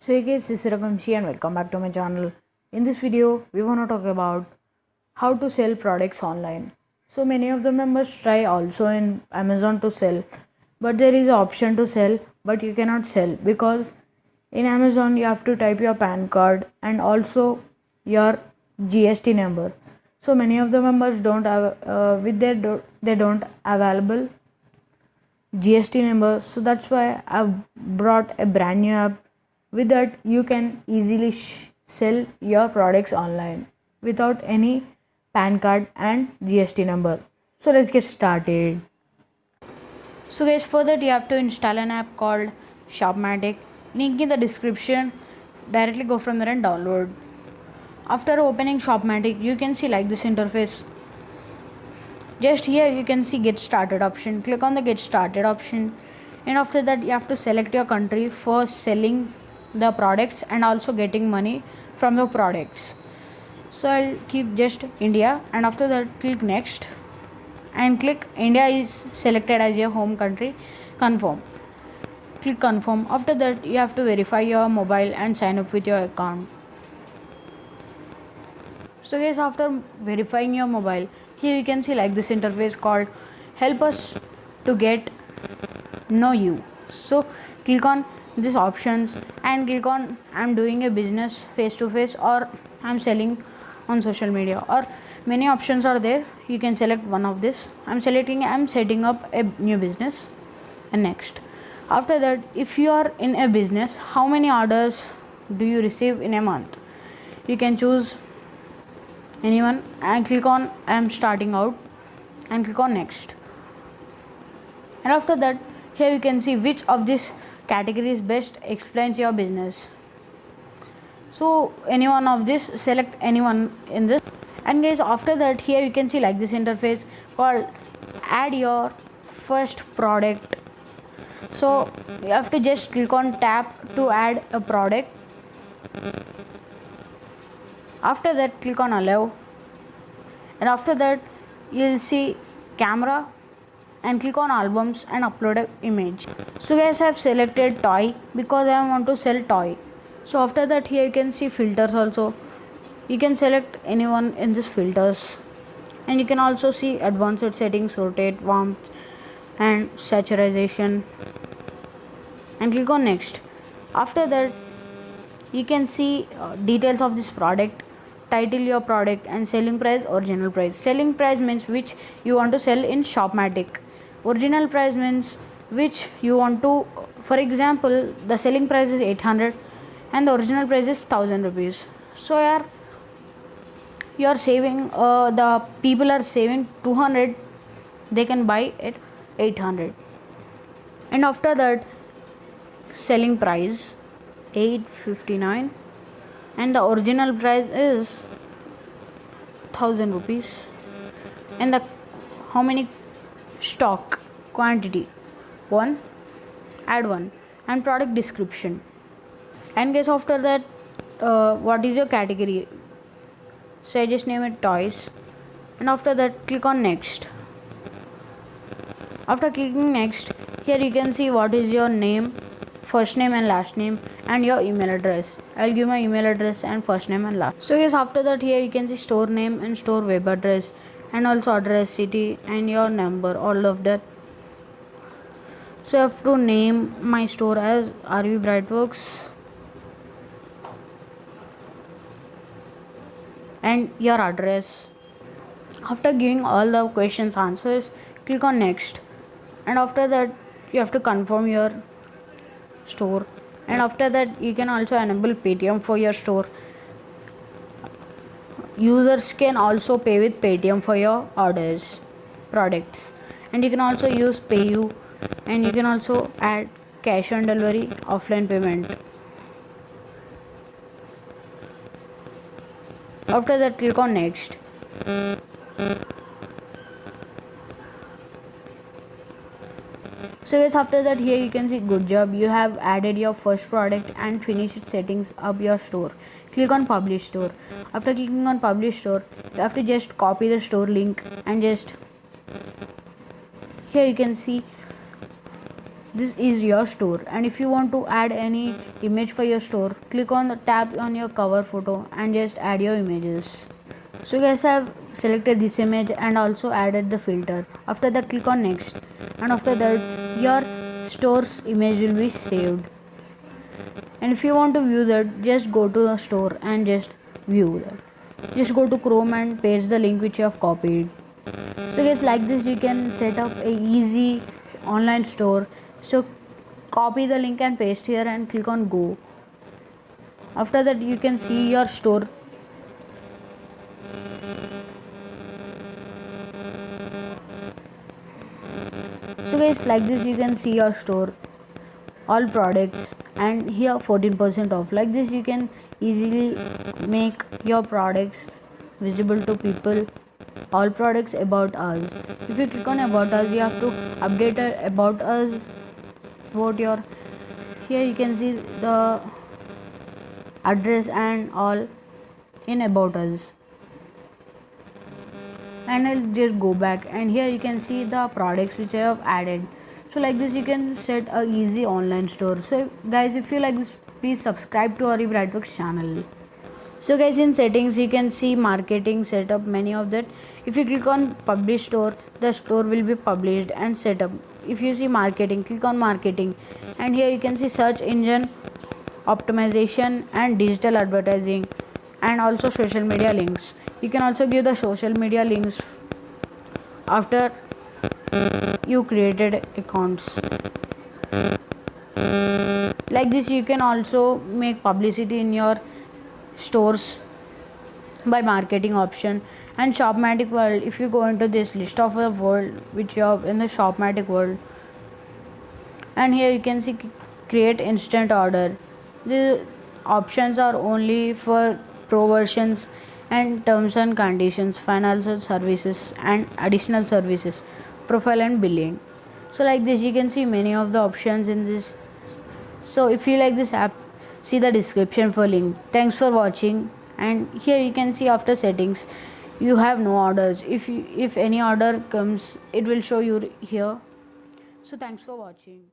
So hey guys, this is Raghamshi and welcome back to my channel. In this video, we want to talk about how to sell products online. So many of the members try also in Amazon to sell, but there is an option to sell, but you cannot sell because in Amazon you have to type your PAN card and also your GST number. So many of the members don't have they don't available GST number. So that's why I've brought a brand new app. With that, you can easily sell your products online without any PAN card and GST number. So let's get started. So guys, for that you have to install an app called Shopmatic. Link in the description. Directly go from there and download. After opening Shopmatic, you can see like this interface. Just here you can see get started option. Click on the get started option, and after that you have to select your country for selling the products and also getting money from the products. So I'll keep just India, and after that click next and click India is selected as your home country. Confirm. Click confirm. After that you have to verify your mobile and sign up with your account. So guys, after verifying your mobile, here you can see like this interface called help us to get know you. So click on these options and click on I'm doing a business face to face, or I'm selling on social media, or many options are there. You can select one of this. I'm setting up a new business, and next. After that, if you are in a business, how many orders do you receive in a month? You can choose anyone and click on I'm starting out and click on next. And after that, here you can see which of these categories best explains your business. So any one of this, select anyone in this. And guys, after that, here you can see like this interface called add your first product. So you have to just click on tap to add a product. After that, click on allow, and after that you'll see camera and click on albums and upload an image. So guys, I have selected toy because I want to sell toy. So after that, here you can see filters also. You can select anyone in this filters, and you can also see advanced settings, rotate, warmth and saturation, and click on next. After that, you can see details of this product, title your product, and selling price, original price. Selling price means which you want to sell in Shopmatic. Original price means which you want to, for example, the selling price is 800 and the original price is 1000 rupees. So you are saving, the people are saving 200, they can buy it 800. And after that, selling price 859 and the original price is 1000 rupees, and the how many stock quantity 1, add 1, and product description. And guys, after that, what is your category? So I just name it toys, and after that click on next. After clicking next, here you can see what is your name, first name and last name, and your email address. I'll give my email address and first name and last. So yes, after that, here you can see store name and store web address, and also address, city, and your number, all of that. So I have to name my store as RV Brightworks, and your address. After giving all the questions answers, click on next, and after that you have to confirm your store, and after that you can also enable Paytm for your store. Users can also pay with Paytm for your orders, products, and you can also use PayU, and you can also add cash on delivery, offline payment. After that, click on next. So guys, after that, here you can see good job, you have added your first product and finished settings up your store. Click on publish store. After clicking on publish store, you have to just copy the store link, and just here you can see this is your store, and if you want to add any image for your store, click on the tab on your cover photo and just add your images. So guys, I have selected this image and also added the filter. After that, click on next, and after that your store's image will be saved. And if you want to view that, just go to the store and just view that. Just go to Chrome and paste the link which you have copied. So guys, like this you can set up a easy online store. So copy the link and paste here and click on go. After that you can see your store. So guys, like this you can see your store, all products, and here 14% off. Like this you can easily make your products visible to people. All products about us. If you click on about us, you have to update about us, about your, here you can see the address and all in about us. And I'll just go back, and here you can see the products which I have added. So like this you can set a easy online store. So guys, if you like this, please subscribe to our Brightworks channel. So guys, in settings you can see marketing setup, many of that. If you click on publish store, the store will be published and set up. If you see marketing, click on marketing, and here you can see search engine optimization and digital advertising, and also social media links. You can also give the social media links after you created accounts. Like this you can also make publicity in your stores by marketing option. And Shopmatic world, if you go into this list of the world which you have in the Shopmatic world, and here you can see create instant order. The options are only for pro versions, and terms and conditions, financial services and additional services, profile and billing. So like this you can see many of the options in this. So if you like this app, see the description for link. Thanks for watching. And here you can see after settings you have no orders. If any order comes, it will show you here. So thanks for watching.